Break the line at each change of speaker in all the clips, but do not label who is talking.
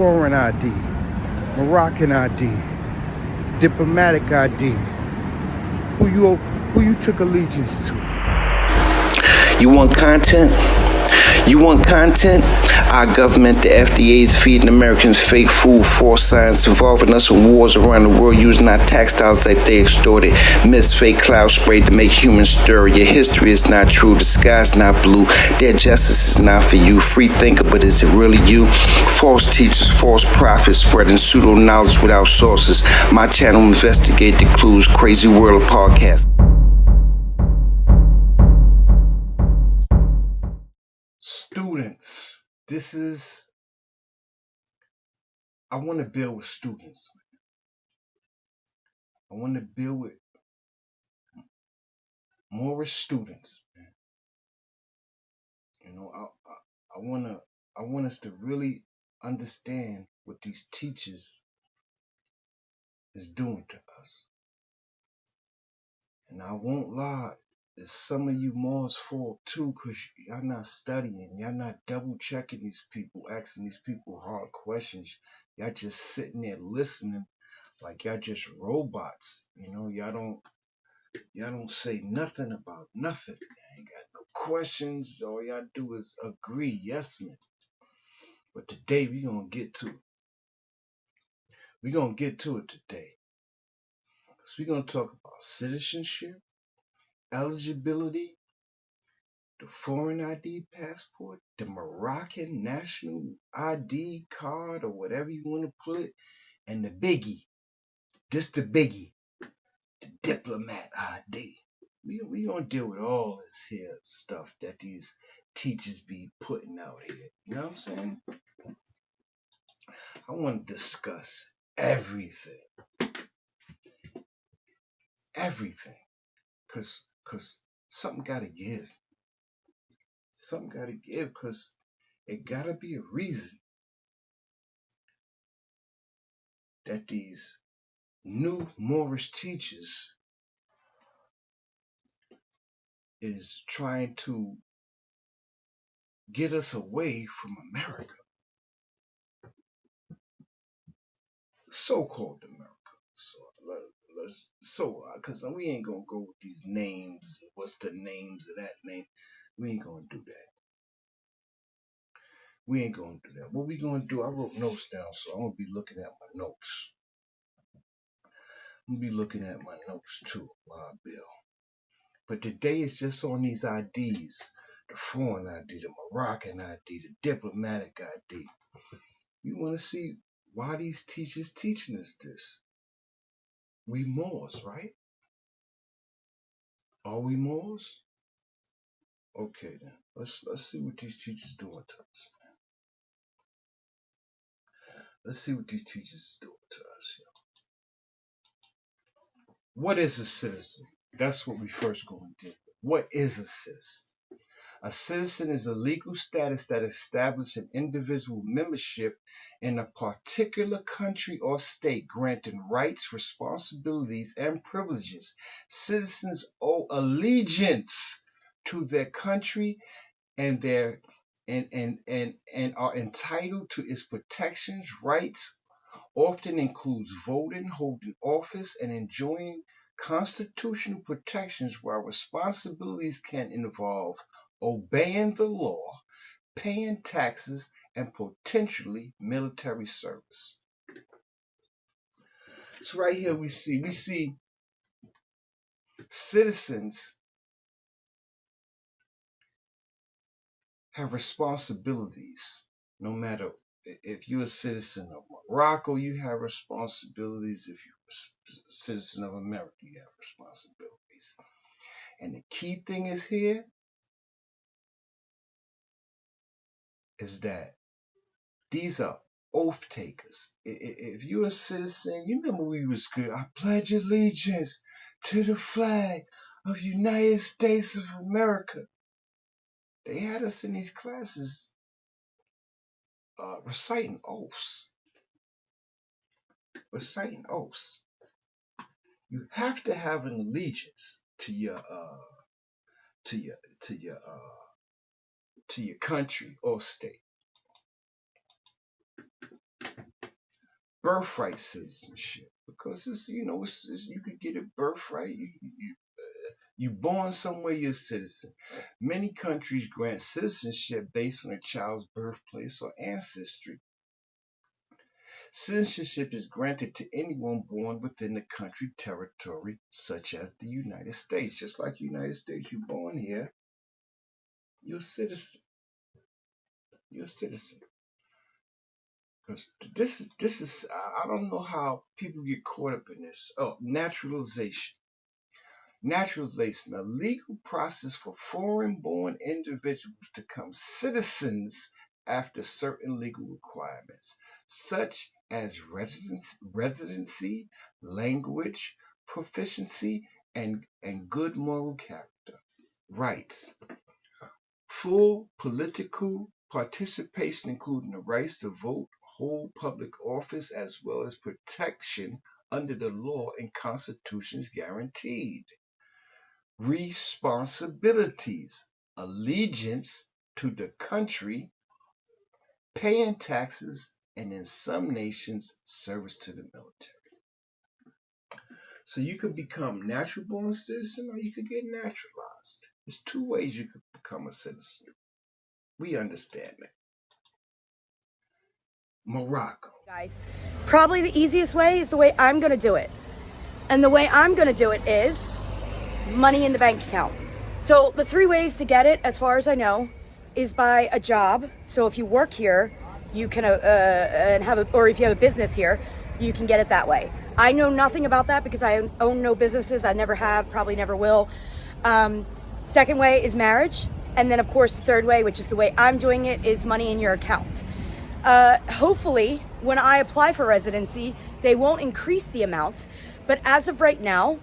foreign ID, Moroccan ID, diplomatic ID. Who you took allegiance to?
You want content? You want content? Our government, the FDA, is feeding Americans fake food, false science, involving us in wars around the world, using our tax dollars like they extorted. Myths, fake cloud spray to make humans stir. Your history is not true. The sky's not blue. Their justice is not for you. Free thinker, but is it really you? False teachers, false prophets, spreading pseudo knowledge without sources. My channel investigate the clues. Crazy World of Podcast.
Students, I want to build with students. I want to build with more students. You know, I want us to really understand what these teachers is doing to us. And I won't lie, it's some of you Mars fault too, because y'all not studying, y'all not double checking these people, asking these people hard questions. Y'all just sitting there listening like y'all just robots. You know, y'all don't say nothing about nothing. Y'all ain't got no questions. All y'all do is agree, yes man. But today we gonna get to it. We're gonna get to it today. So we're gonna talk about citizenship, eligibility, the foreign ID passport, the Moroccan national ID card, or whatever you want to put it, and the biggie. This the biggie, the diplomat ID. We gonna deal with all this here stuff that these teachers be putting out here. You know what I'm saying? I want to discuss everything. Everything. Cause something gotta give. Something gotta give, because it gotta be a reason that these new Moorish teachers is trying to get us away from America. So-called America. Because we ain't gonna go with these names. What's the names of that name? We ain't gonna do that. We ain't gonna do that. What we gonna do? I wrote notes down, so I'm gonna be looking at my notes. I'm gonna be looking at my notes too, Bill. But today is just on these IDs: the foreign ID, the Moroccan ID, the diplomatic ID. You want to see why these teachers teaching us this? We Moors, right? Are we Moors? Okay then. Let's see what these teachers doing to us, man. Let's see what these teachers doing to us. What is a citizen? That's what we first going to do. What is a citizen? A citizen is a legal status that establishes an individual membership in a particular country or state, granting rights, responsibilities, and privileges. Citizens owe allegiance to their country and are entitled to its protections. Rights often includes voting, holding office, and enjoying constitutional protections, while responsibilities can involve obeying the law, paying taxes, and potentially military service. So right here we see citizens have responsibilities. No matter if you're a citizen of Morocco, you have responsibilities. If you're a citizen of America, you have responsibilities. And the key thing is here is that these are oath takers. If you're a citizen, you remember we was good. I pledge allegiance to the flag of the United States of America. They had us in these classes reciting oaths. Reciting oaths. You have to have an allegiance to your country or state. birthright citizenship, because it's, you could get a birthright. You born somewhere, you're a citizen. Many countries grant citizenship based on a child's birthplace or ancestry. Citizenship is granted to anyone born within the country territory, such as the United States. Just like the United States, you're born here, you're a citizen. You're a citizen. Because this is I don't know how people get caught up in this. Oh, naturalization. Naturalization, a legal process for foreign-born individuals to become citizens after certain legal requirements, such as residency, language proficiency, and good moral character. Rights. Full political participation, including the rights to vote, hold public office, as well as protection under the law and constitutions guaranteed. Responsibilities, allegiance to the country, paying taxes, and in some nations, service to the military. So you could become natural born citizen or you could get naturalized. There's two ways you could become a citizen. We understand that. Morocco.
Guys, probably the easiest way is the way I'm going to do it. And the way I'm going to do it is money in the bank account. So the three ways to get it, as far as I know, is by a job. So if you work here, you can and have or if you have a business here, you can get it that way. I know nothing about that because I own no businesses. I never have, probably never will. Second way is marriage. And then of course the third way, which is the way I'm doing it, is money in your account. Hopefully when I apply for residency, they won't increase the amount. But as of right now,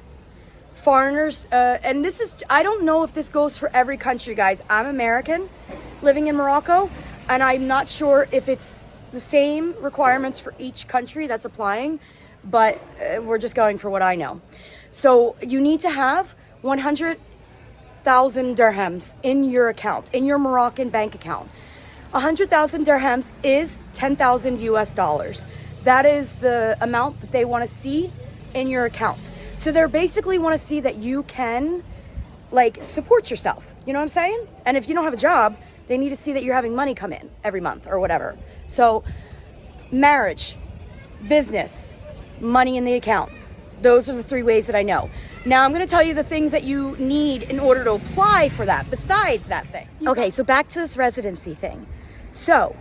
foreigners, and this is, I don't know if this goes for every country, guys. I'm American living in Morocco, and I'm not sure if it's the same requirements for each country that's applying, but we're just going for what I know. So you need to have 100,000 dirhams in your account, in your Moroccan bank account. 100,000 dirhams is 10,000 US dollars. That is the amount that they want to see in your account. So they basically want to see that you can like support yourself. You know what I'm saying? And if you don't have a job, they need to see that you're having money come in every month or whatever. So marriage, business, money in the account. Those are the three ways that I know. Now I'm going to tell you the things that you need in order to apply for that besides that thing. Okay, so back to this residency thing. So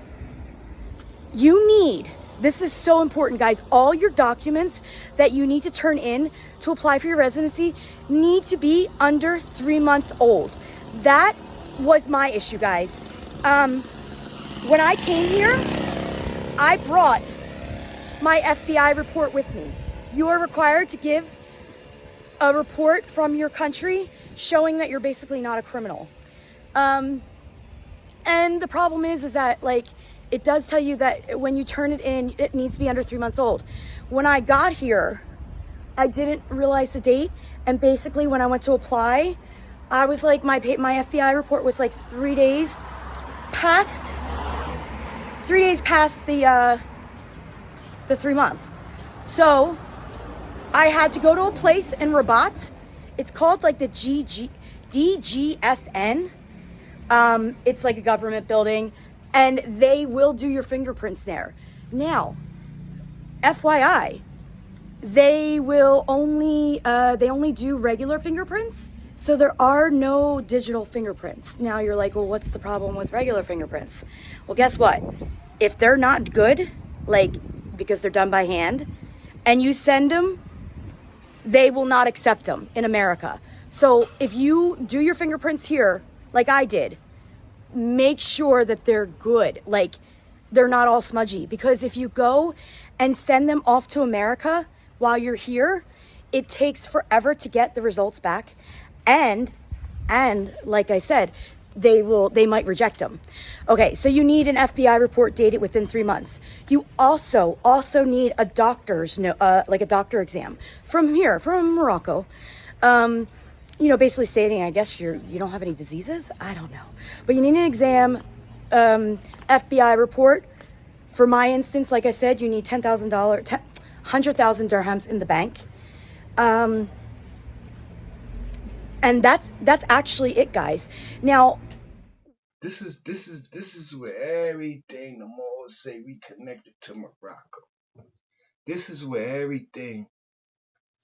you need, this is so important, guys, all your documents that you need to turn in to apply for your residency need to be under 3 months old. That was my issue, guys. When I came here, I brought my FBI report with me. You are required to give a report from your country showing that you're basically not a criminal. And the problem is that like, it does tell you that when you turn it in, it needs to be under 3 months old. When I got here, I didn't realize the date. And basically when I went to apply, I was like, my FBI report was like 3 days past the 3 months. So I had to go to a place in Rabat. It's called like the DGSN. It's like a government building, and they will do your fingerprints there. Now, FYI, they only do regular fingerprints, so there are no digital fingerprints. Now you're like, well, what's the problem with regular fingerprints? Well, guess what? If they're not good, like because they're done by hand, and you send them, they will not accept them in America. So if you do your fingerprints here, like I did, make sure that they're good. Like they're not all smudgy, because if you go and send them off to America while you're here, it takes forever to get the results back. And like I said, they might reject them. Okay, so you need an FBI report dated within 3 months. You also need a doctor's like a doctor exam from Morocco. Basically stating, I guess you don't have any diseases. I don't know, but you need an exam, FBI report For my instance, like I said, you need $10,000, 100,000 dirhams in the bank. And that's actually it, guys. Now,
This is where everything, the more say we connected to Morocco. This is where everything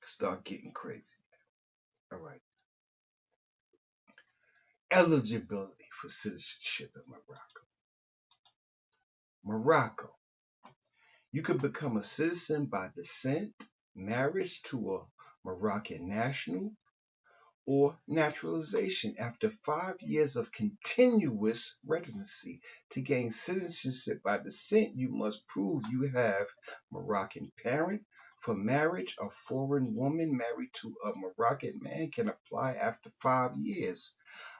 start getting crazy. All right. Eligibility for citizenship in Morocco. Morocco. You could become a citizen by descent, marriage to a Moroccan national, or naturalization after 5 years of continuous residency. To gain citizenship by descent, you must prove you have Moroccan parent. For marriage, a foreign woman married to a Moroccan man can apply after 5 years.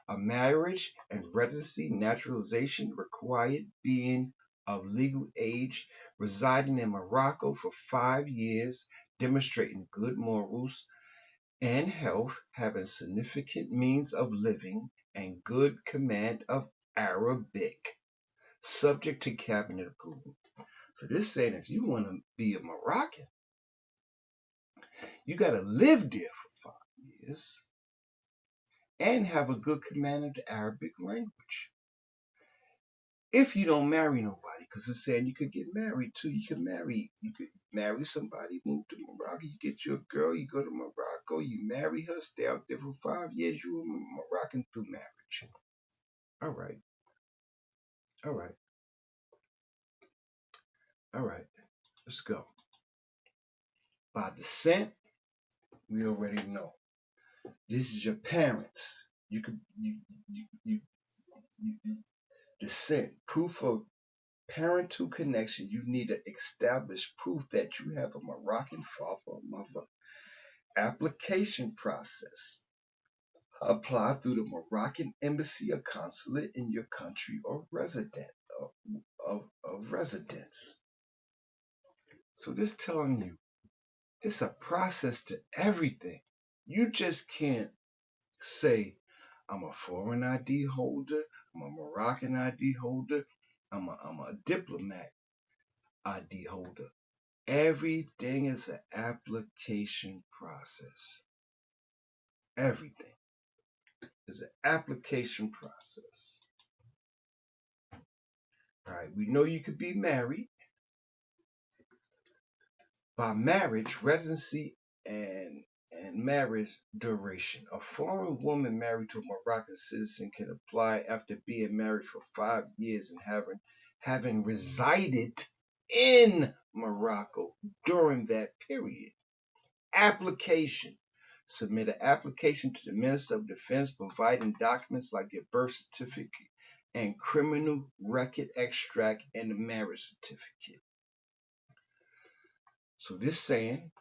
A marriage and residency naturalization required being of legal age, residing in Morocco for 5 years, demonstrating good morals and health, having significant means of living, and good command of Arabic, subject to cabinet approval. So this saying if you want to be a Moroccan, you got to live there for 5 years and have a good command of the Arabic language. If you don't marry nobody, because it's saying you could get married too. You could marry somebody, move to Morocco, you get you a girl, you go to Morocco, you marry her, stay out there for 5 years, you a Moroccan through marriage. All right. All right. All right. Let's go. By descent, we already know. This is your parents. You could you descent, proof of parental connection. You need to establish proof that you have a Moroccan father or mother. Application process. Apply through the Moroccan embassy or consulate in your country or of residence. So this telling you it's a process to everything. You just can't say, I'm a foreign ID holder, I'm a Moroccan ID holder, I'm a diplomat ID holder. Everything is an application process. Everything is an application process. All right, we know you could be married. By marriage, residency, and marriage duration. A foreign woman married to a Moroccan citizen can apply after being married for 5 years and having resided in Morocco during that period. Application. Submit an application to the Minister of Defense providing documents like your birth certificate and criminal record extract and the marriage certificate. So this saying,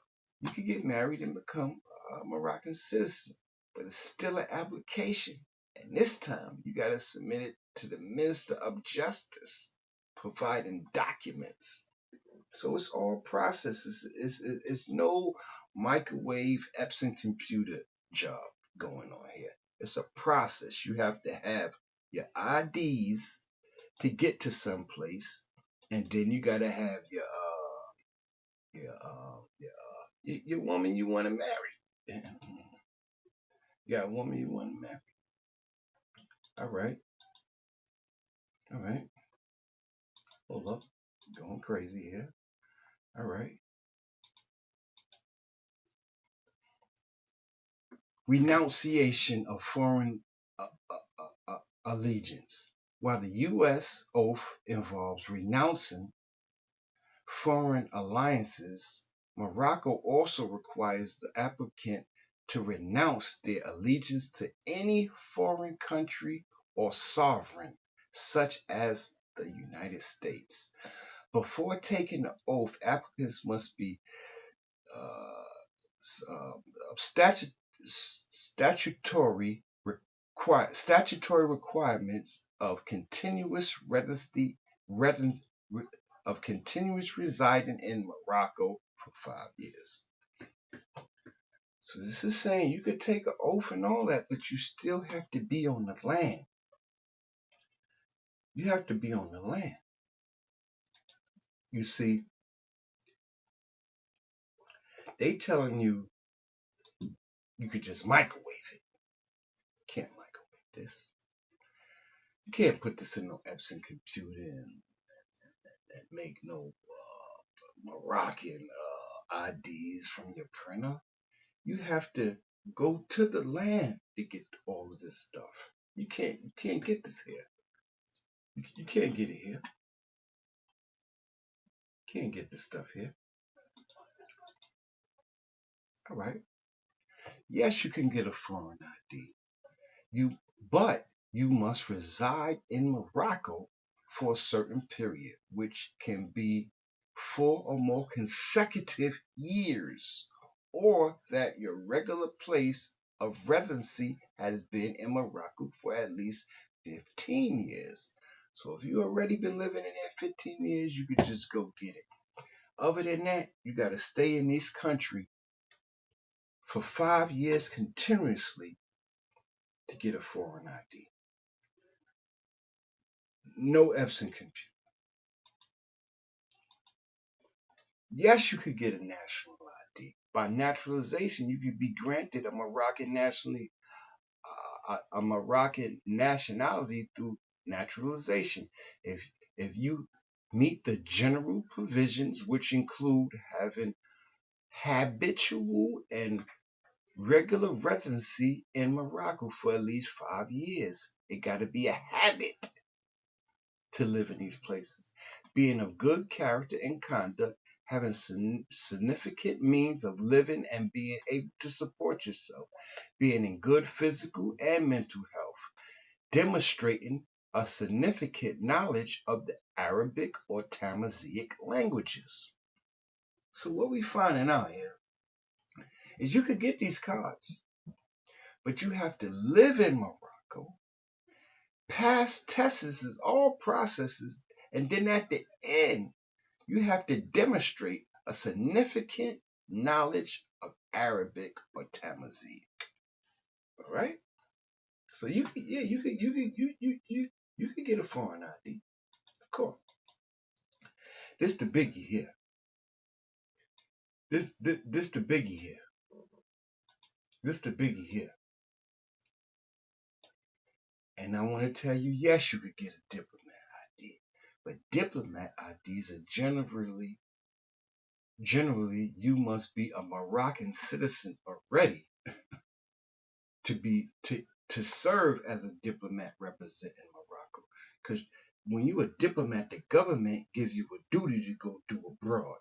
you can get married and become a Moroccan citizen, but it's still an application. And this time, you got to submit it to the Minister of Justice, providing documents. So it's all processes. It's no microwave Epson computer job going on here. It's a process. You have to have your IDs to get to some place, and then you got to have your woman you want to marry. You got a woman you want to marry. All right. All right. Hold up. Going crazy here. All right. Renunciation of foreign allegiance. While the U.S. oath involves renouncing foreign alliances, Morocco also requires the applicant to renounce their allegiance to any foreign country or sovereign, such as the United States. Before taking the oath, applicants must be statutory requirements of continuous continuous residing in Morocco for 5 years. So this is saying you could take an oath and all that, but you still have to be on the land. You have to be on the land. You see, they telling you you could just microwave it. You can't microwave this. You can't put this in no Epson computer and make no Moroccan IDs from your printer. You have to go to the land to get all of this stuff. You can't get this here. You can't get it here. You can't get this stuff here. All right. Yes, you can get a foreign ID. But you must reside in Morocco for a certain period, which can be 4 or more consecutive years, or that your regular place of residency has been in Morocco for at least 15 years. So if you've already been living in there 15 years, you could just go get it. Other than that, you got to stay in this country for 5 years continuously to get a foreign ID. No Epson computer. Yes, you could get a national ID. By naturalization, you could be granted a Moroccan nationality through naturalization. If you meet the general provisions, which include having habitual and regular residency in Morocco for at least 5 years. It got to be a habit to live in these places. Being of good character and conduct, having significant means of living and being able to support yourself, being in good physical and mental health, demonstrating a significant knowledge of the Arabic or Tamazight languages. So what we finding out here is you could get these cards, but you have to live in Morocco, pass tests, all processes, and then at the end, you have to demonstrate a significant knowledge of Arabic or Tamazight. All right. So you could get a foreign ID, of course. This the biggie here. This the biggie here. This the biggie here. And I want to tell you, yes, you could get a diplomat ID, but diplomat IDs are generally you must be a Moroccan citizen already to serve as a diplomat representing Morocco. Because when you're a diplomat, the government gives you a duty to go do abroad.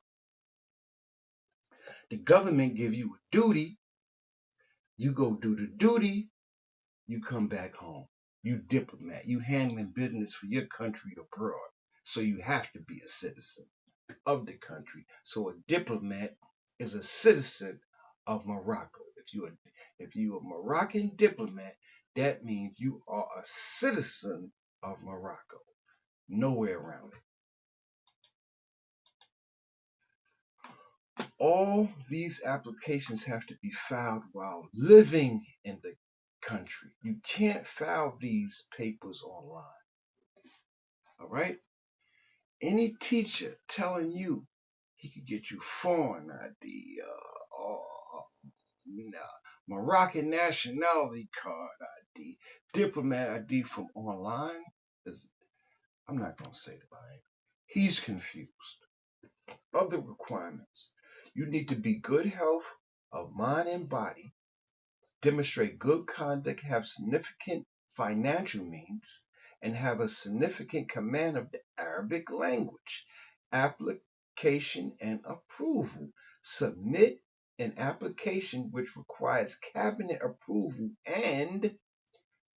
The government gives you a duty, you go do the duty, you come back home. You diplomat, you handling business for your country abroad. So you have to be a citizen of the country. So a diplomat is a citizen of Morocco. If you're a Moroccan diplomat, that means you are a citizen of Morocco. Nowhere around it. All these applications have to be filed while living in the country. You can't file these papers online. All right? Any teacher telling you he could get you foreign ID, Moroccan nationality card ID, diplomat ID from online, I'm not going to say the line. He's confused. Other requirements. You need to be good health of mind and body, demonstrate good conduct, have significant financial means, and have a significant command of the Arabic language. Application and approval. Submit an application which requires cabinet approval and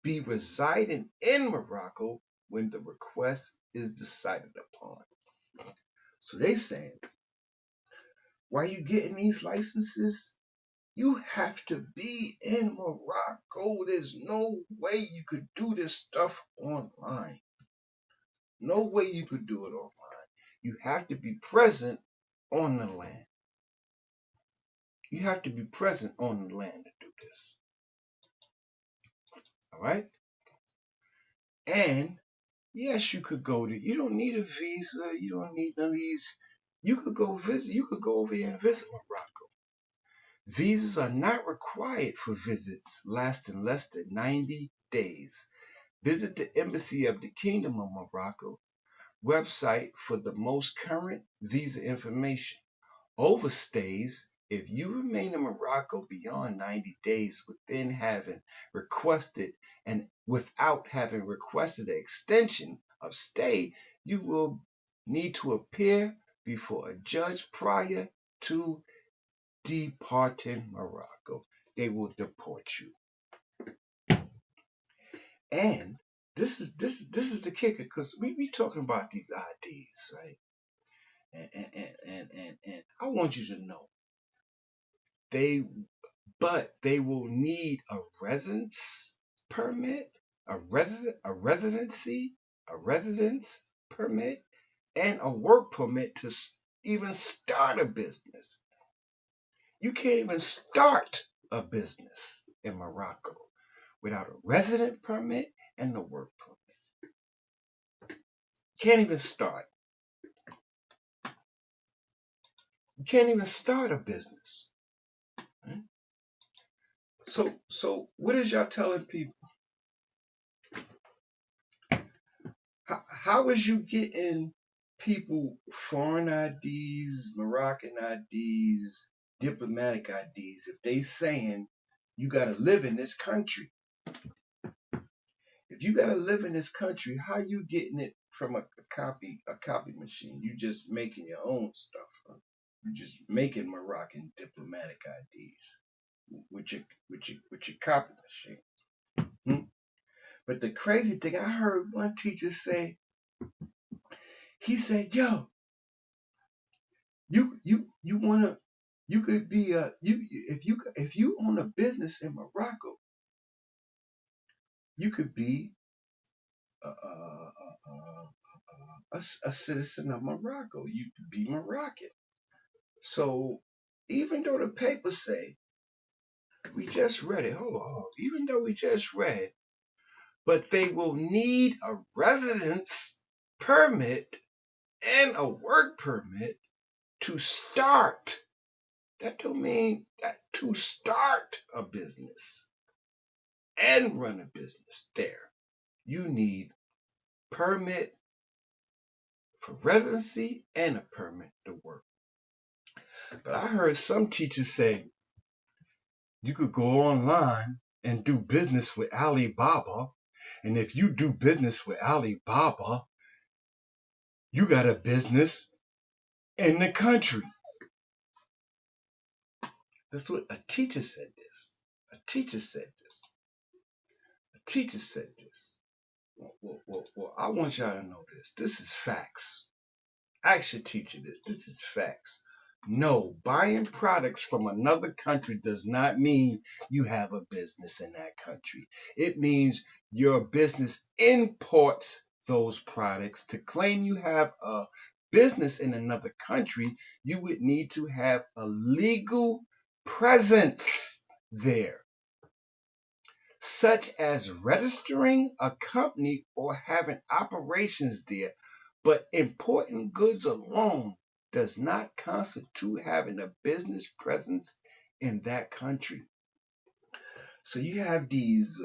be residing in Morocco when the request is decided upon. So they saying, while you getting these licenses, you have to be in Morocco. There's no way you could do this stuff online. No way you could do it online. You have to be present on the land. You have to be present on the land to do this. All right? And yes, you could go to, you don't need a visa. You don't need none of these You could go visit. You could go over here and visit Morocco. Visas are not required for visits lasting less than 90 days. Visit the Embassy of the Kingdom of Morocco website for the most current visa information. Overstays, if you remain in Morocco beyond 90 days within having requested and without having requested an extension of stay, you will need to appear before a judge prior to departing Morocco. They will deport you. And this is the kicker, because we talking about these IDs, right? And I want you to know they will need a residence permit, a residency, a residence permit, and a work permit to even start a business. You can't even start a business in Morocco without a resident permit and a work permit. Can't even start. You can't even start a business. Right? So what is y'all telling people? How is you getting people foreign IDs, Moroccan IDs, diplomatic IDs if they saying you got to live in this country? If you got to live in this country, how you getting it from a copy machine? You just making your own stuff. Huh? You just making Moroccan diplomatic IDs with your copy machine. Hmm? But the crazy thing, I heard one teacher say, he said, "Yo, you could be if you own a business in Morocco, you could be a citizen of Morocco. You could be Moroccan." So even though the papers say we just read it, hold on, even though we just read, but they will need a residence permit and a work permit to start. That don't mean that to start a business and run a business there. You need permit for residency and a permit to work. But I heard some teachers say you could go online and do business with Alibaba. And if you do business with Alibaba, you got a business in the country. This is what a teacher said this. A teacher said this. A teacher said this. Well, I want y'all to know this. This is facts. I should teach you this. This is facts. No, buying products from another country does not mean you have a business in that country. It means your business imports those products. To claim you have a business in another country, you would need to have a legal presence there, such as registering a company or having operations there. But importing goods alone does not constitute having a business presence in that country. So you have these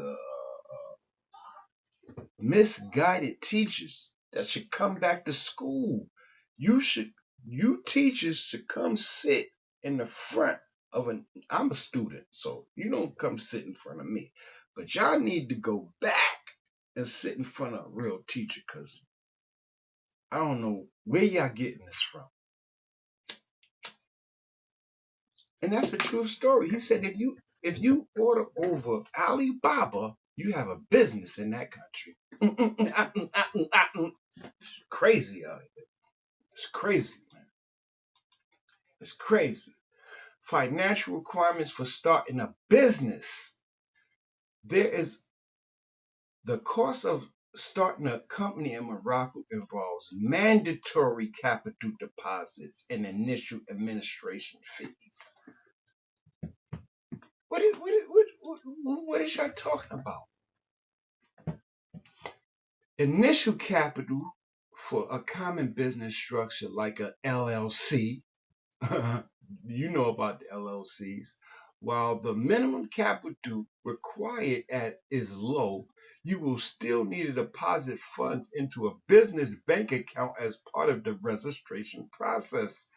misguided teachers that should come back to school. You teachers should come sit in the front of I'm a student, so you don't come sit in front of me. But y'all need to go back and sit in front of a real teacher, because I don't know where y'all getting this from. And that's a true story. He said if you order over Alibaba, you have a business in that country. It's crazy out here. It's crazy, man. It's crazy. Financial requirements for starting a business. There is the cost of starting a company in Morocco involves mandatory capital deposits and initial administration fees. What is y'all talking about? Initial capital for a common business structure like a LLC, you know about the LLCs, while the minimum capital required is low, you will still need to deposit funds into a business bank account as part of the registration process.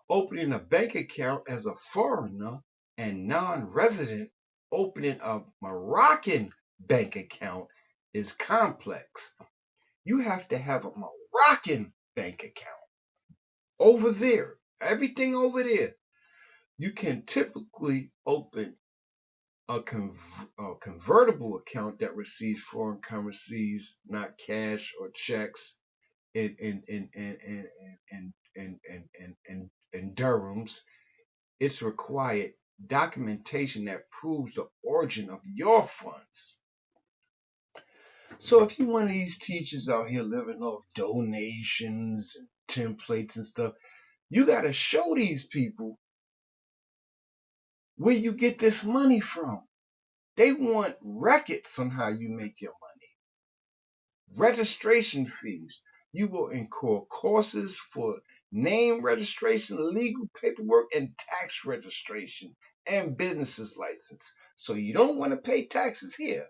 Opening a bank account as a foreigner and non-resident, opening a Moroccan bank account is complex. You have to have a Moroccan bank account over there. Everything over there. You can typically open a convertible account that receives foreign currencies, not cash or checks, in dirhams. It's required documentation that proves the origin of your funds. So if you're one of these teachers out here living off donations and templates and stuff, you got to show these people where you get this money from. They want records on how you make your money. Registration fees. You will incur courses for name registration, legal paperwork, and tax registration, and business's license. So you don't want to pay taxes here,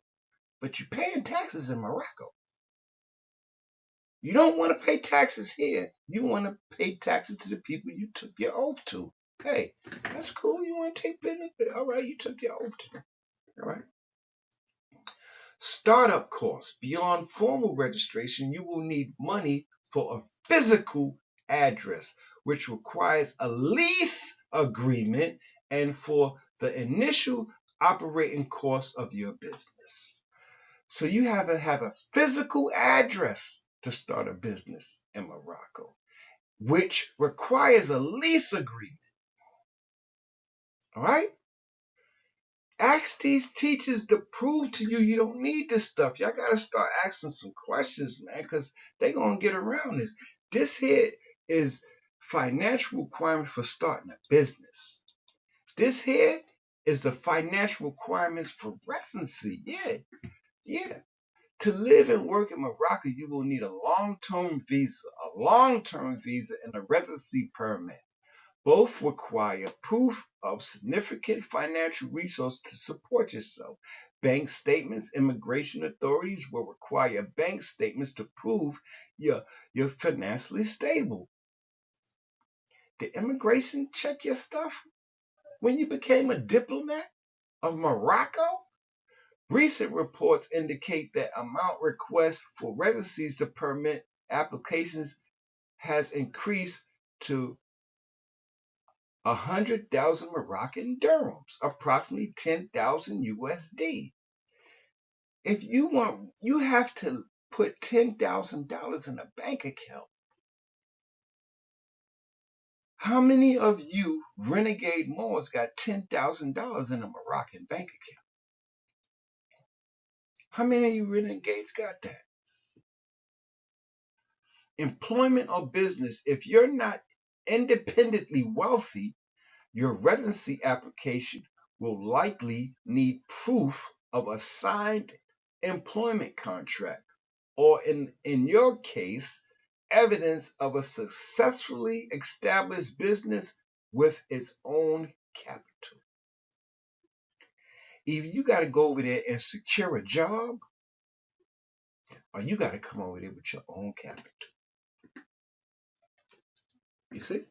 but you're paying taxes in Morocco. You don't want to pay taxes here. You want to pay taxes to the people you took your oath to. Hey, that's cool. You want to take business? All right, you took your oath to. All right. Startup costs. Beyond formal registration, you will need money for a physical address, which requires a lease agreement and for the initial operating costs of your business. So you have to have a physical address to start a business in Morocco, which requires a lease agreement. All right? Ask these teachers to prove to you don't need this stuff. Y'all got to start asking some questions, man, because they're going to get around this. This here is financial requirement for starting a business. This here is the financial requirements for residency. Yeah. To live and work in Morocco, you will need a long-term visa, and a residency permit. Both require proof of significant financial resource to support yourself. Bank statements, immigration authorities will require bank statements to prove you're financially stable. Did immigration check your stuff when you became a diplomat of Morocco? Recent reports indicate that amount requests for residencies to permit applications has increased to 100,000 Moroccan dirhams, approximately 10,000 USD. If you want, you have to put $10,000 in a bank account. How many of you renegade Moors got $10,000 in a Moroccan bank account? How many of you renegades got that? Employment or business, if you're not independently wealthy, your residency application will likely need proof of a signed employment contract, or in your case, evidence of a successfully established business with its own capital. Either you got to go over there and secure a job, or you got to come over there with your own capital. You see?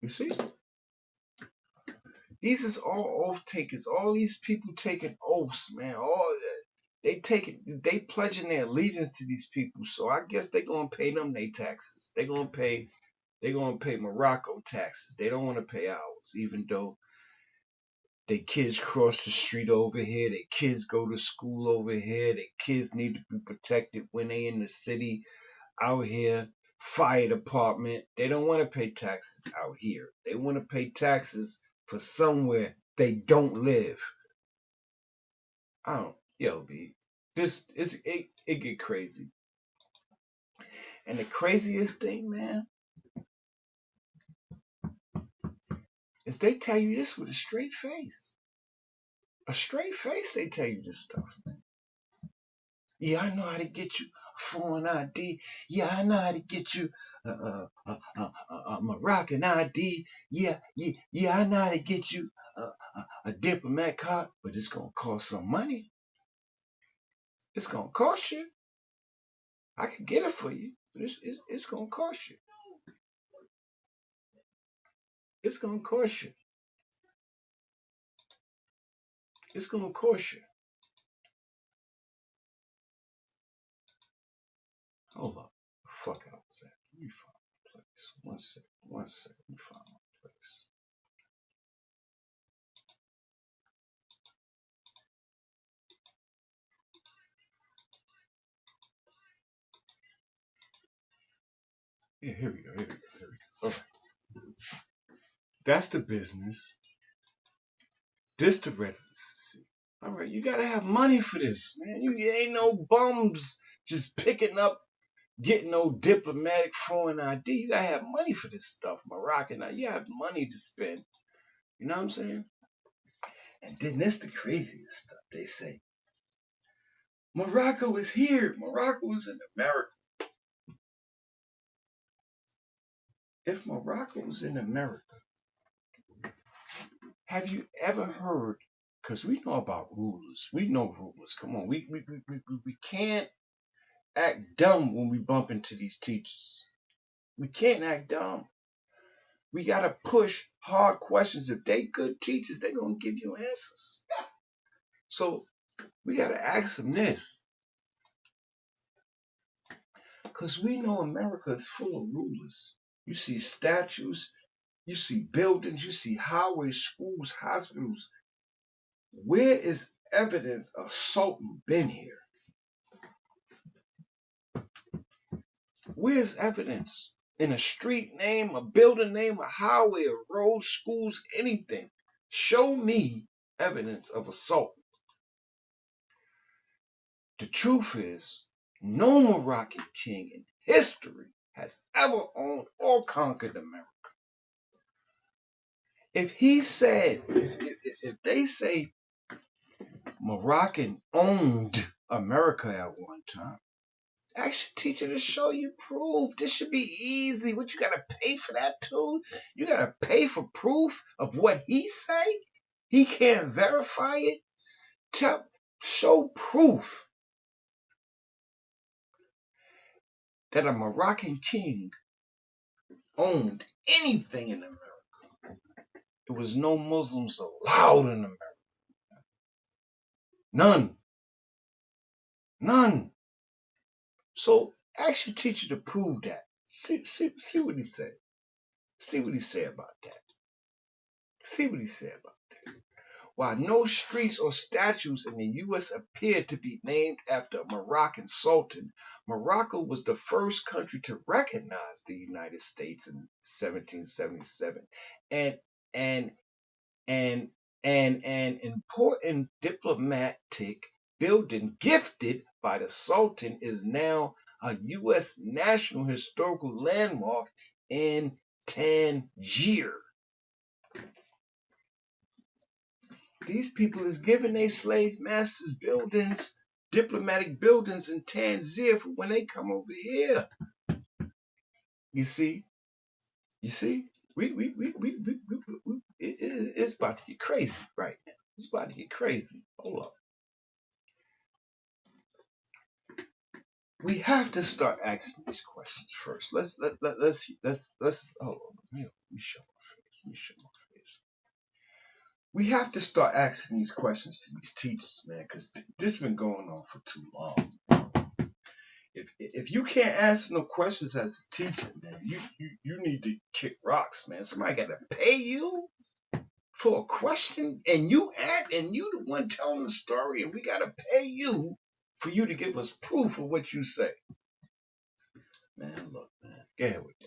You see? These is all oath takers. All these people taking oaths, man. They pledging their allegiance to these people. So I guess they gonna pay them their taxes. They gonna pay Morocco taxes. They don't want to pay ours, even though their kids cross the street over here. Their kids go to school over here. Their kids need to be protected when they in the city out here. Fire department. They don't want to pay taxes out here. They want to pay taxes for somewhere they don't live. It get crazy. And the craziest thing, man, is they tell you this with a straight face. A straight face, they tell you this stuff, man. Yeah, I know how to get you a foreign ID. Yeah, I know how to get you a Moroccan ID. Yeah, I know how to get you a diplomat card, but it's gonna cost some money. It's gonna cost you. I can get it for you, but it's gonna cost you. It's gonna cost you. It's gonna cost you. Hold up. Fuck I was at. Let me find my place. One second. One second. Let me find my place. Yeah, here we go. Here we go. Here we go. All right. That's the business. This the residency. All right, you gotta have money for this, man. You ain't no bums just picking up, getting no diplomatic foreign ID. You gotta have money for this stuff, Moroccan. You have money to spend. You know what I'm saying? And then this the craziest stuff. They say Morocco is here. Morocco is in America. If Morocco was in America, have you ever heard? Because we know about rulers. We know rulers. Come on, we can't act dumb when we bump into these teachers. We can't act dumb. We gotta push hard questions. If they good teachers, they're gonna give you answers. So we gotta ask them this. Because we know America is full of rulers. You see statues, you see buildings, you see highways, schools, hospitals. Where is evidence a sultan been here? Where's evidence? In a street name, a building name, a highway, a road, schools, anything. Show me evidence of a sultan. The truth is, no Moroccan king in history has ever owned or conquered America. If he said, if they say Moroccan owned America at one time, I should teach you to show you proof. This should be easy. What, you gotta pay for that too? You gotta pay for proof of what he say? He can't verify it? Show proof that a Moroccan king owned anything in America. There was no Muslims allowed in America. None. None. So actually teach you to prove that. See what he said. See what he said about that. See what he said about that. While no streets or statues in the U.S. appear to be named after a Moroccan sultan, Morocco was the first country to recognize the United States in 1777, and an important diplomatic building gifted by the Sultan is now a U.S. National Historical Landmark in Tangier. These people is giving their slave masters buildings, diplomatic buildings in Tangier for when they come over here. You see? It's about to get crazy right now. It's about to get crazy. Hold up. We have to start asking these questions first. Let's hold on. Let me show my face. We have to start asking these questions to these teachers, man, because this has been going on for too long. If you can't answer no questions as a teacher, man, you need to kick rocks, man. Somebody got to pay you for a question, and you the one telling the story, and we got to pay you for you to give us proof of what you say. Man, look, man, go ahead with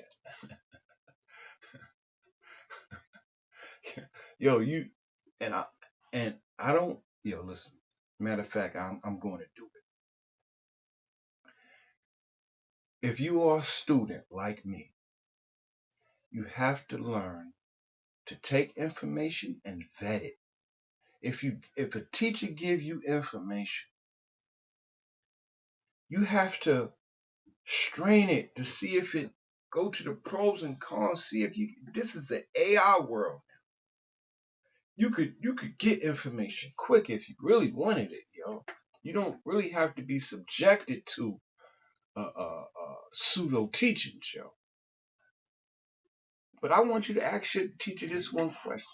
that. Yo, I don't. Yo, listen. Matter of fact, I'm going to do it. If you are a student like me, you have to learn to take information and vet it. If a teacher give you information You have to strain it to see if it go to the pros and cons. See if you. This is an AI world. You could get information quick if you really wanted it, yo. You don't really have to be subjected to pseudo teachings, yo. But I want you to ask your teacher this one question.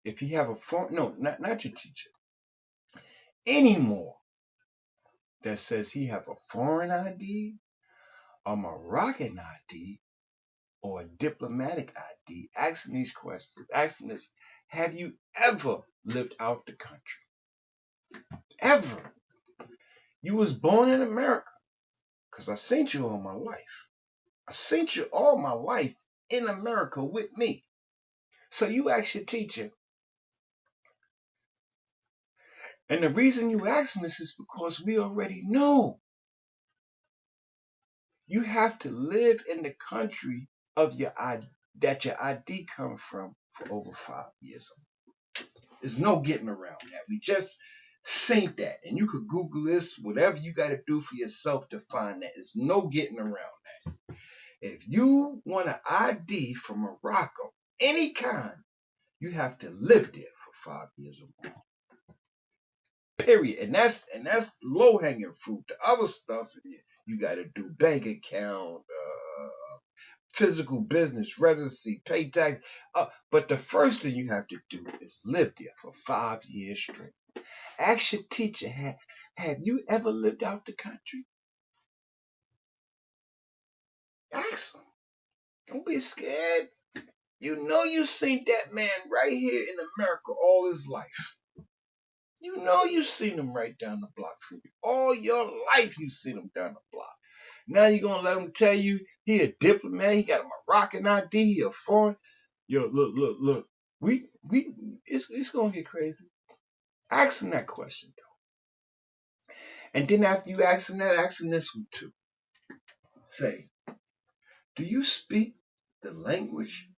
If he have a foreign, no, not your teacher, anymore that says he have a foreign ID, a Moroccan ID, or a diplomatic ID, ask him these questions. Ask him this: have you ever lived out the country? Ever? You was born in America, because I seen you all my life. I seen you all my life in America with me. So you ask your teacher. And the reason you ask this is because we already know. You have to live in the country of your ID, that your ID comes from for over 5 years. There's no getting around that. We just seen that. And you could Google this, whatever you got to do for yourself to find that. There's no getting around that. If you want an ID from Morocco, any kind, you have to live there for 5 years or more. Period. And that's low hanging fruit. The other stuff you got to do: bank account, physical business, residency, pay tax. But the first thing you have to do is live there for 5 years straight. Ask your teacher: have you ever lived out the country? Ask him. Don't be scared. You know you've seen that man right here in America all his life. You know you've seen him right down the block from you. All your life you've seen him down the block. Now you're going to let him tell you he a diplomat, he got a Moroccan ID, he a foreign. Yo, look. It's going to get crazy. Ask him that question, though. And then after you ask him that, ask him this one, too. Say, do you speak the language?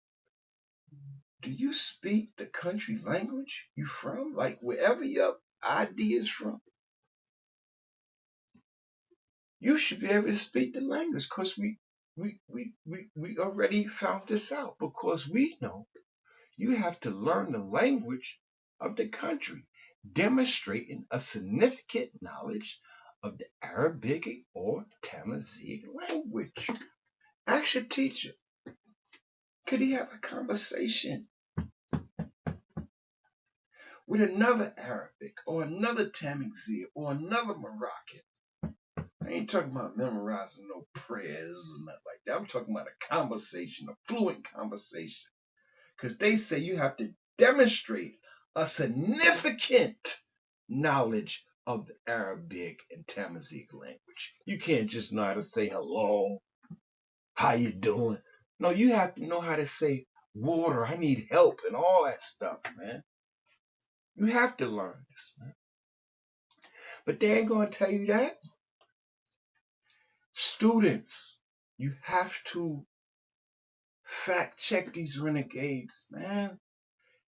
Do you speak the country language you from? Like wherever your ID is from? You should be able to speak the language, because we already found this out, because we know you have to learn the language of the country, demonstrating a significant knowledge of the Arabic or Tamazight language. Ask your teacher, could he have a conversation with another Arabic or another Tamazight or another Moroccan? I ain't talking about memorizing no prayers or nothing like that. I'm talking about a conversation, a fluent conversation. Because they say you have to demonstrate a significant knowledge of the Arabic and Tamazight language. You can't just know how to say hello, how you doing. No, you have to know how to say water, I need help, and all that stuff, man. You have to learn this, man. But they ain't going to tell you that. Students, you have to fact check these renegades, man.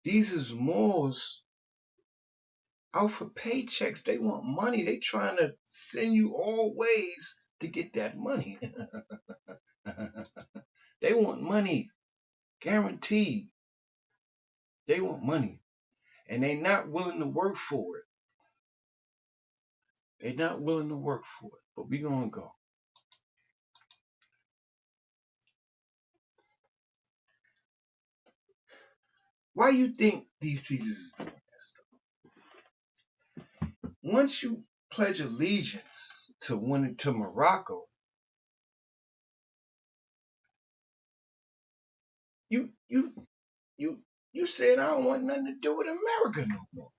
These is Moors out for paychecks. They want money. They trying to send you all ways to get that money. They want money, guaranteed. They want money, and they not willing to work for it. They not willing to work for it, but we gonna go. Why you think these teachers is doing this stuff? Once you pledge allegiance to Morocco, you said, I don't want nothing to do with America no more.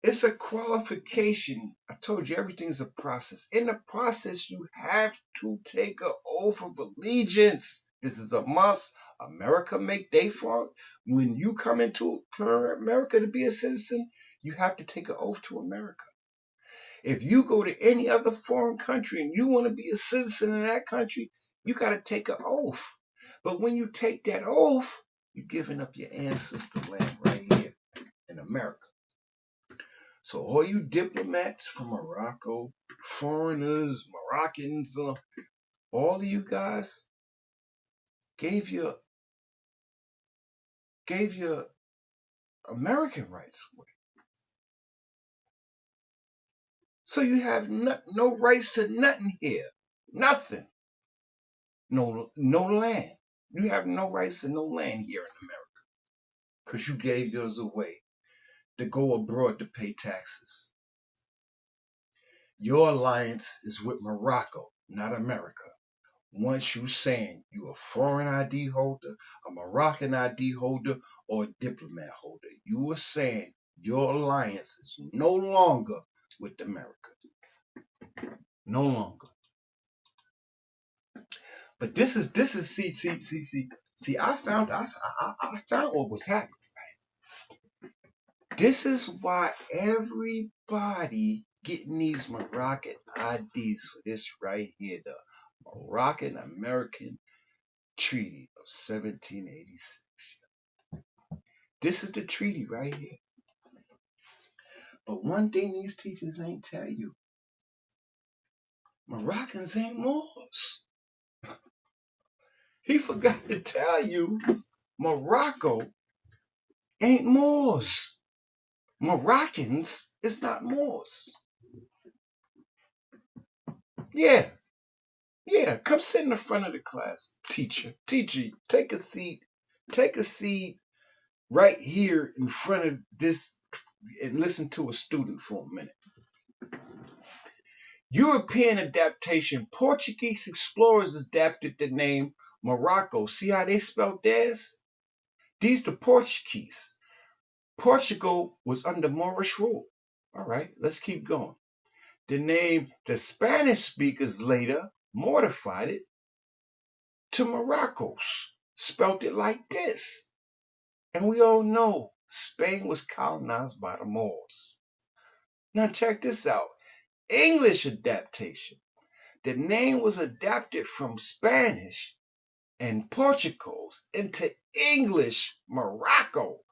It's a qualification. I told you everything's a process. In the process, you have to take an oath of allegiance. This is a must. America make they fault. When you come into America to be a citizen, you have to take an oath to America. If you go to any other foreign country and you want to be a citizen in that country, you got to take an oath. But when you take that oath, you're giving up your ancestor land right here in America. So all you diplomats from Morocco, foreigners, Moroccans, all of you guys gave your American rights away. So you have no rights to nothing here. Nothing. No land. You have no rights to no land here in America. Because you gave yours away to go abroad to pay taxes. Your alliance is with Morocco, not America. Once you saying you a foreign ID holder, a Moroccan ID holder, or a diplomat holder, you are saying your alliance is no longer with America. No longer. But this is see. I found what was happening. This is why everybody getting these Moroccan IDs for this right here, the Moroccan American Treaty of 1786. This is the treaty right here. But one thing these teachers ain't tell you, Moroccans ain't Moors. He forgot to tell you, Morocco ain't Moors. Moroccans is not Moors. Yeah, come sit in the front of the class, teacher, take a seat right here in front of this and listen to a student for a minute. European adaptation. Portuguese explorers adapted the name Morocco. See how they spelled theirs? These the Portuguese. Portugal was under Moorish rule. All right, let's keep going. The name the Spanish speakers later modified it to Morocco's, spelt it like this. And we all know Spain was colonized by the Moors. Now check this out. English adaptation. The name was adapted from Spanish and Portuguese into English Morocco.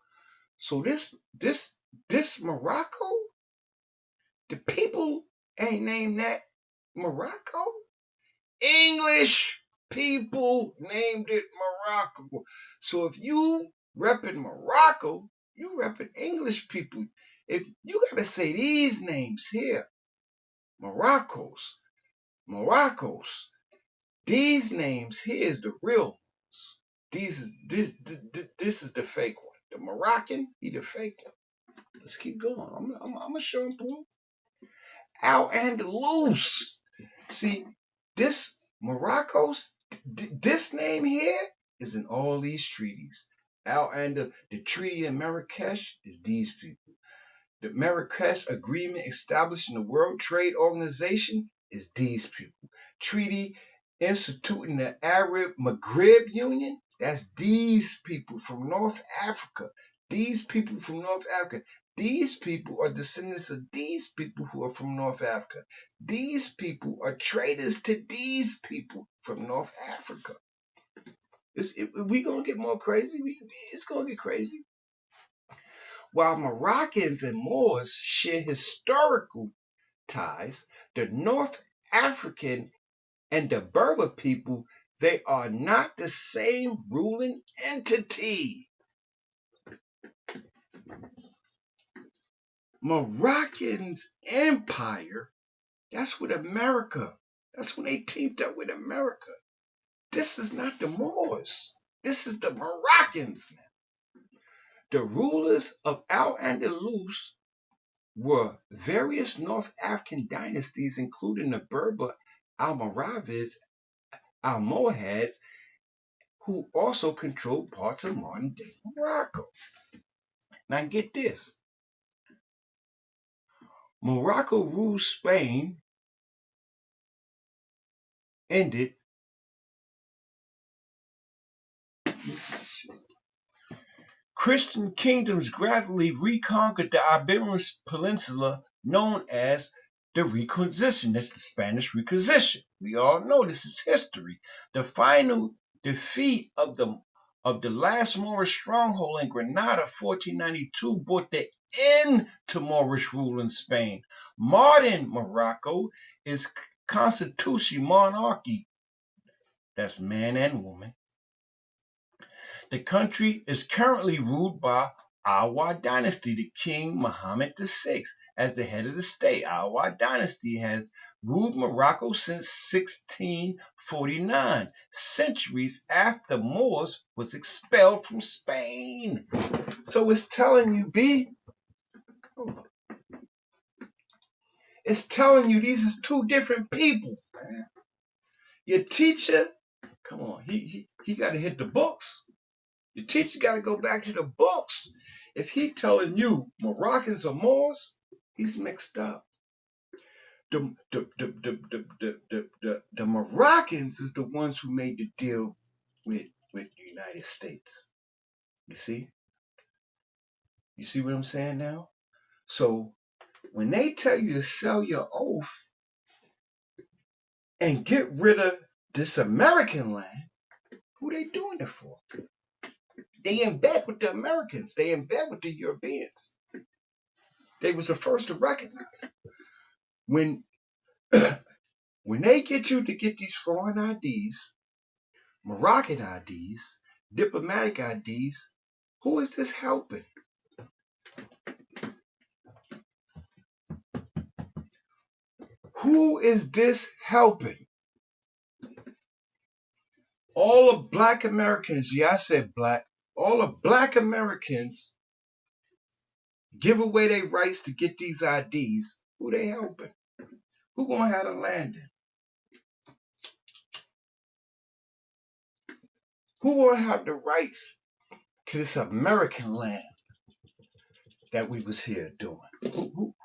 So this Morocco, the people ain't named that Morocco. English people named it Morocco. So if you repping Morocco, you repping English people. If you gotta say these names here, Morocco's. These names here is the real ones. This is the fake one. The Moroccan, he the fake one. Let's keep going. I'm gonna show him proof. Al-Andalus. See, this Morocco's, this name here is in all these treaties. The Treaty of Marrakesh is these people. The Marrakesh Agreement establishing the World Trade Organization is these people. Treaty instituting the Arab Maghreb Union, that's these people from North Africa. These people from North Africa. These people are descendants of these people who are from North Africa. These people are traders to these people from North Africa. We gonna get more crazy. It's gonna get crazy. While Moroccans and Moors share historical ties, the North African and the Berber people, they are not the same ruling entity. Moroccan's empire, that's with America. That's when they teamed up with America. This is not the Moors. This is the Moroccans now. The rulers of Al-Andalus were various North African dynasties, including the Berber Almoravids, Almohads, who also controlled parts of modern-day Morocco. Now get this. Morocco ruled Spain, ended. Christian kingdoms gradually reconquered the Iberian Peninsula, known as the Requisition. That's the Spanish Requisition. We all know this is history. The final defeat of the of the last Moorish stronghold in Granada, 1492, brought the end to Moorish rule in Spain. Modern Morocco is constitutional monarchy. That's man and woman. The country is currently ruled by Awa dynasty, the King Mohammed VI, as the head of the state. Awa dynasty has ruled Morocco since 1649, centuries after Moors was expelled from Spain. So it's telling you, B, it's telling you these is two different people, man. Your teacher, come on, he got to hit the books. Your teacher got to go back to the books. If he telling you Moroccans are Moors, he's mixed up. The Moroccans is the ones who made the deal with the United States. You see? You see what I'm saying now? So when they tell you to sell your oath and get rid of this American land, who they doing it for? They in bed with the Americans. They in bed with the Europeans. They was the first to recognize it. When they get you to get these foreign IDs, Moroccan IDs, diplomatic IDs, who is this helping? Who is this helping? All of black Americans, yeah, I said black, all of black Americans give away their rights to get these IDs. Who they helping? Who gonna have the land in? Who gonna have the rights to this American land that we was here doing? Who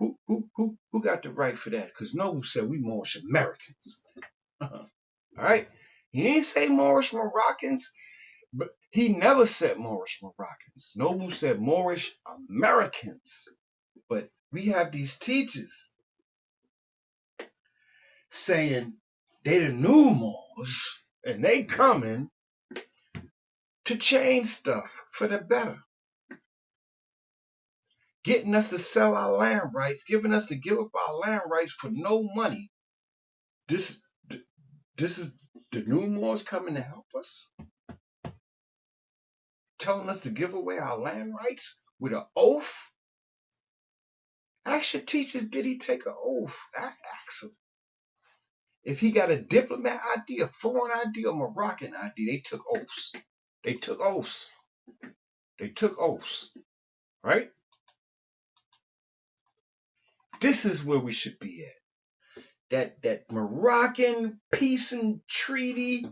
got the right for that? Because Noble said we Moorish Americans. All right? He ain't say Moorish Moroccans, but he never said Moorish Moroccans. Noble said Moorish Americans. But we have these teachers saying they the new Moors and they coming to change stuff for the better. Getting us to sell our land rights, giving us to give up our land rights for no money. This is the new Moors coming to help us? Telling us to give away our land rights with an oath? Ask your teachers, did he take an oath? Ask him. If he got a diplomat ID, a foreign ID, or Moroccan ID, they took oaths. They took oaths. They took oaths. Right? This is where we should be at. That Moroccan peace and treaty,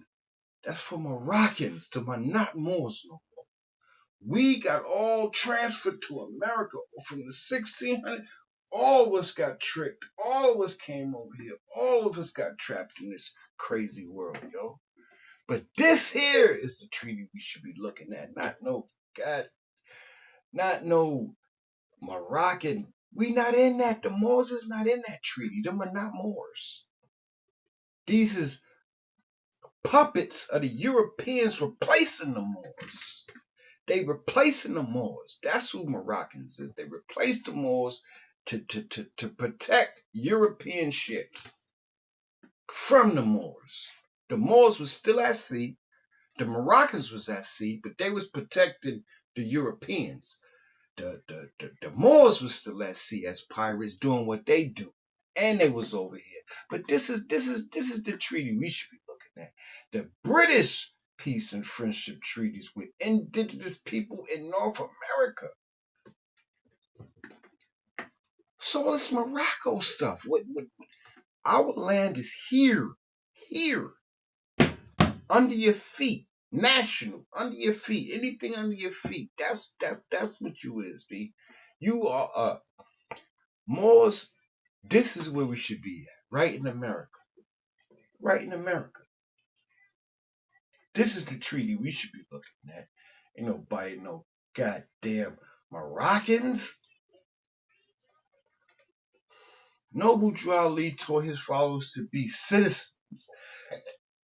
that's for Moroccans, not Moors no more. We got all transferred to America from the 1600s. All of us got tricked. All of us came over here. All of us got trapped in this crazy world, yo. But this here is the treaty we should be looking at. Not no Moroccan. We not in that. The Moors is not in that treaty. Them are not Moors. These is puppets of the Europeans replacing the Moors. They replacing the Moors. That's who Moroccans is. They replaced the Moors to protect European ships from the Moors. The Moors was still at sea. The Moroccans was at sea, but they was protecting the Europeans. The Moors was still at sea as pirates doing what they do. And they was over here. But this is the treaty we should be looking at. The British peace and friendship treaties with indigenous people in North America. So all this Morocco stuff. What our land is here. Under your feet. National, under your feet, anything under your feet. That's what you is, B. You are Moors. This is where we should be at, right in America. Right in America. This is the treaty we should be looking at. Ain't nobody no goddamn Moroccans. Noble Drew Ali taught his followers to be citizens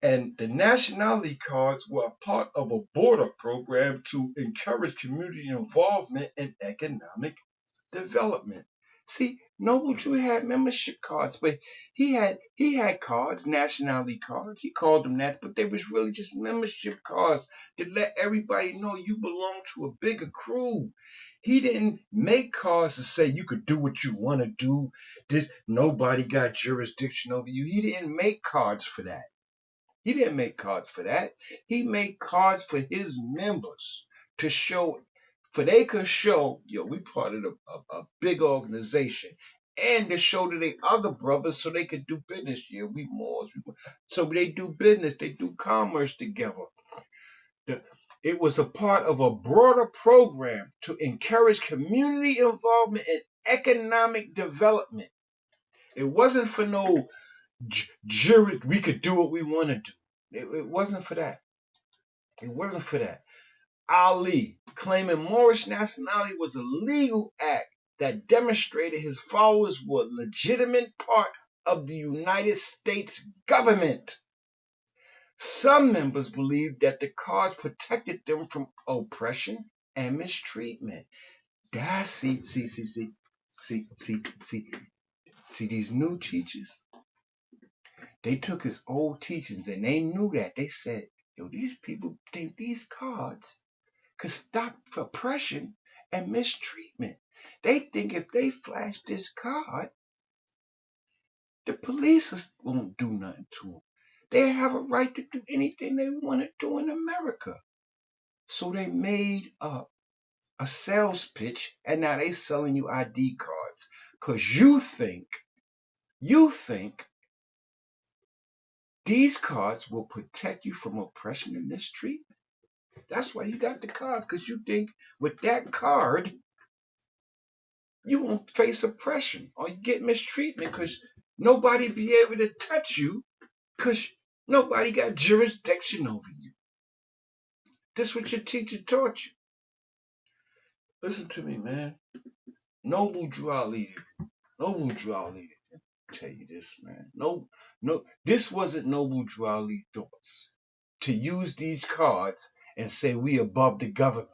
And the nationality cards were a part of a border program to encourage community involvement in economic development. See, Noble Drew had membership cards, but he had cards, nationality cards. He called them that, but they was really just membership cards to let everybody know you belong to a bigger crew. He didn't make cards to say you could do what you want to do. This nobody got jurisdiction over you. He didn't make cards for that. He didn't make cards for that. He made cards for his members to show, for they could show, yo, we part of a big organization, and to show to their other brothers so they could do business. Yeah, we Moors. So they do business, they do commerce together. It was a part of a broader program to encourage community involvement in economic development. It wasn't for no jury, we could do what we want to do. It wasn't for that. It wasn't for that. Ali claiming Moorish nationality was a legal act that demonstrated his followers were a legitimate part of the United States government. Some members believed that the cards protected them from oppression and mistreatment. See, these new teachers, they took his old teachings and they knew that. They said, yo, these people think these cards could stop oppression and mistreatment. They think if they flash this card, the police won't do nothing to them. They have a right to do anything they want to do in America. So they made up a sales pitch, and now they selling you ID cards because you think these cards will protect you from oppression and mistreatment. That's why you got the cards, because you think with that card, you won't face oppression or you get mistreatment because nobody be able to touch you because nobody got jurisdiction over you. This is what your teacher taught you. Listen to me, man. Noble Drew Ali. Tell you this, man. No, this wasn't Noble Drew Ali thoughts to use these cards and say we above the government.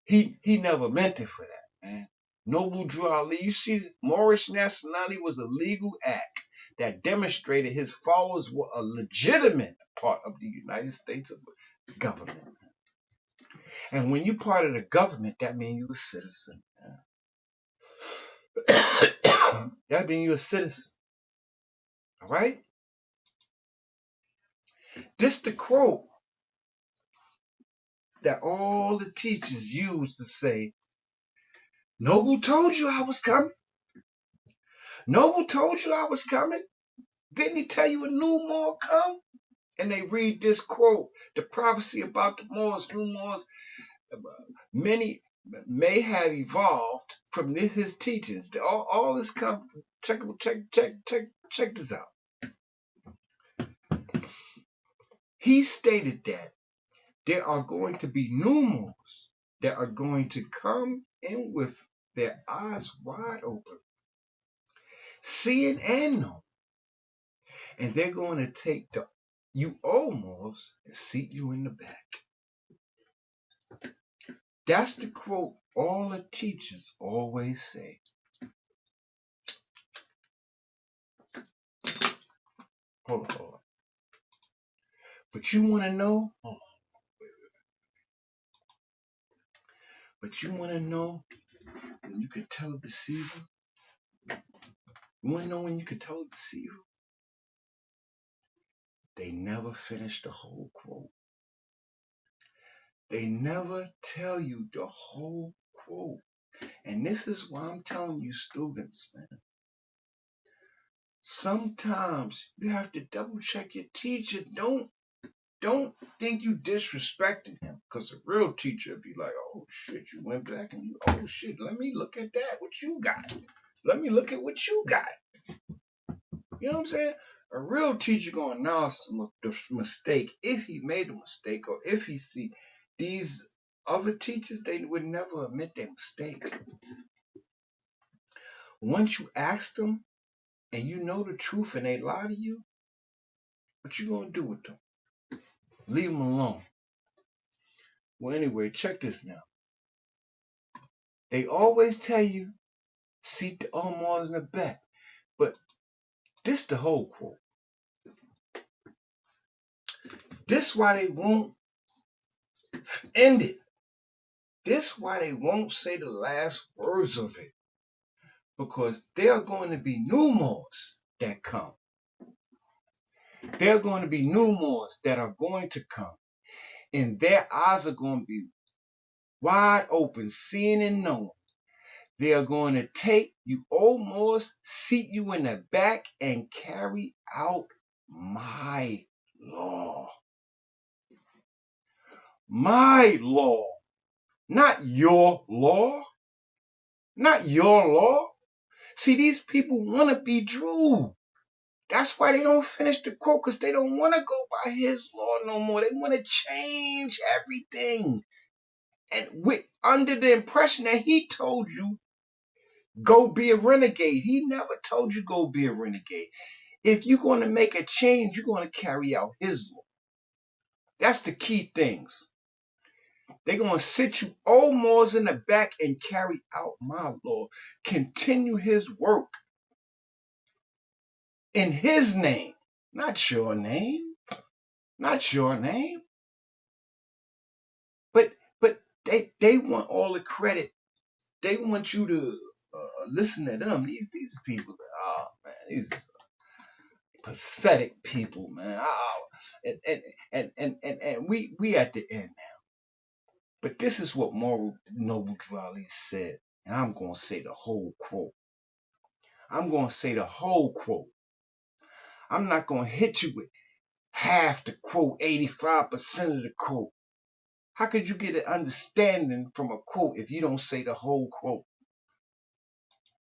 He never meant it for that, man. Noble Drew Ali, you see, Moorish nationality was a legal act that demonstrated his followers were a legitimate part of the United States government. And when you're part of the government, that means you're a citizen. That means you're a citizen. All right? This the quote that all the teachers use to say, Noble told you I was coming. Noble told you I was coming. Didn't he tell you a new Moor come? And they read this quote, the prophecy about the Moors, new Moors. Many may have evolved from his teachings. All this come. Check this out. He stated that there are going to be new Moors that are going to come in with their eyes wide open, seeing and knowing, and they're going to take you old Moors and seat you in the back. That's the quote all the teachers always say. Hold on. But you want to know? But you want to know when you can tell a deceiver? You want to know when you can tell a deceiver? They never finish the whole quote. They never tell you the whole quote. And this is why I'm telling you, students, man. Sometimes you have to double check your teacher. Don't think you disrespecting him, because a real teacher would be like, oh shit, you went back and you, oh shit, let me look at that, what you got. Let me look at what you got. You know what I'm saying? A real teacher gonna announce the mistake if he made a mistake, or if he see. These other teachers, they would never admit their mistake. Once you ask them and you know the truth and they lie to you, What you gonna do with them? Leave them alone. Well, anyway, check this now. They always tell you, seat the armoires in the back. But this the whole quote. This why they won't end it. This why they won't say the last words of it. Because there are going to be new Moors that come. There are going to be new Moors that are going to come. And their eyes are going to be wide open, seeing and knowing. They are going to take you old Moors, seat you in the back, and carry out my law. My law. Not your law. Not your law. See, these people want to be Drew. That's why they don't finish the quote, because they don't want to go by his law no more. They want to change everything. And under the impression that he told you, go be a renegade. He never told you go be a renegade. If you're going to make a change, you're going to carry out his law. That's the key things. They're going to sit you old Moors in the back and carry out my law. Continue his work. In his name. Not your name. Not your name. But they want all the credit. They want you to listen to them. These people, oh man, these pathetic people, man. Oh, and we at the end now. But this is what Noble Drew Ali said, and I'm gonna say the whole quote. I'm gonna say the whole quote. I'm not gonna hit you with half the quote, 85% of the quote. How could you get an understanding from a quote if you don't say the whole quote?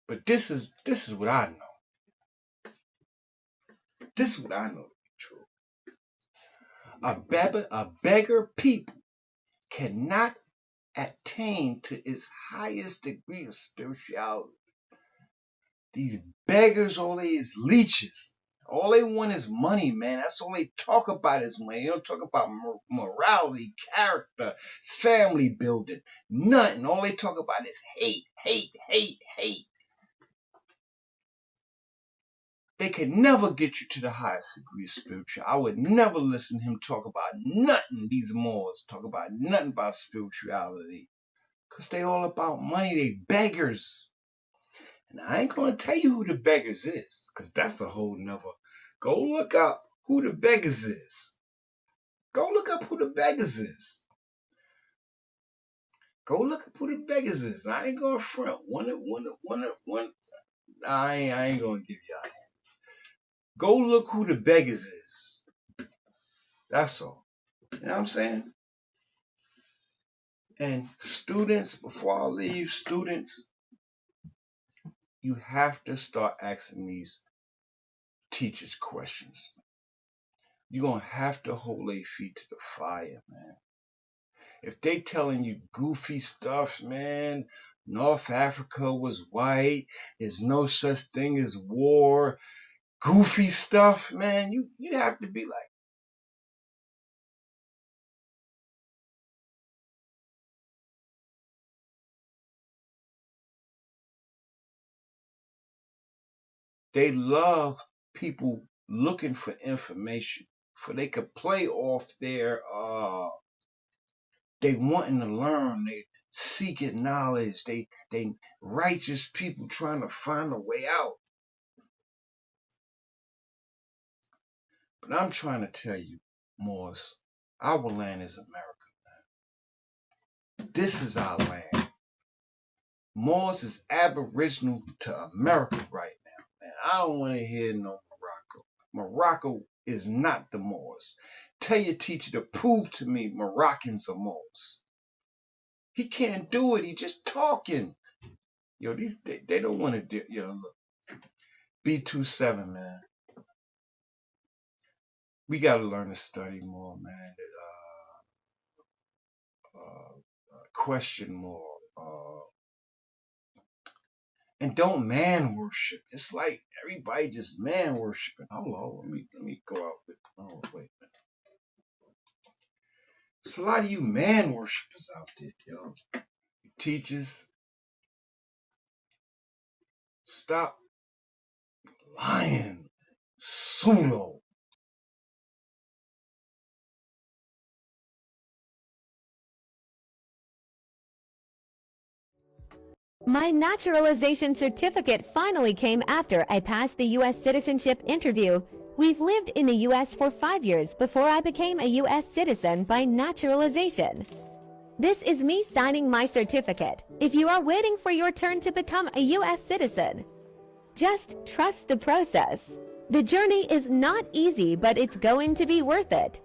But this is what I know. This is what I know to be true. A beggar people cannot attain to its highest degree of spirituality. These beggars, all they is leeches. All they want is money, man. That's all they talk about is money. They don't talk about morality, character, family building, nothing. All they talk about is hate, hate, hate, hate. They can never get you to the highest degree of spiritual. I would never listen to him talk about nothing. These Moors talk about nothing about spirituality. Because they all about money. They beggars. And I ain't going to tell you who the beggars is, because that's a whole nother. Go look up who the beggars is. Go look up who the beggars is. Go look up who the beggars is. I ain't going to front. I ain't going to give y'all a hand. Go look who the beggars is. That's all. You know what I'm saying? And students, before I leave, students, you have to start asking these teachers questions. You're going to have to hold their feet to the fire, man. If they telling you goofy stuff, man, North Africa was white, there's no such thing as war, goofy stuff, man, you have to be like, they love people looking for information, for they could play off their they wanting to learn, they seeking knowledge, they righteous people trying to find a way out. But I'm trying to tell you, Moors, our land is America, man. This is our land. Moors is aboriginal to America right now, man. I don't want to hear no Morocco. Morocco is not the Moors. Tell your teacher to prove to me Moroccans are Moors. He can't do it. He just talking. Yo, they don't want to do. Yo, look, B27, man. We got to learn to study more, man. Question more. And don't man worship. It's like everybody just man worshiping. Hold on, let me go out with. wait a minute. There's a lot of you man worshippers out there, yo. You teachers, stop lying. Pseudo.
My naturalization certificate finally came after I passed the U.S. citizenship interview. We've lived in the U.S. for 5 years before I became a U.S. citizen by naturalization. This is me signing my certificate. If you are waiting for your turn to become a U.S. citizen, just trust the process. The journey is not easy, but it's going to be worth it.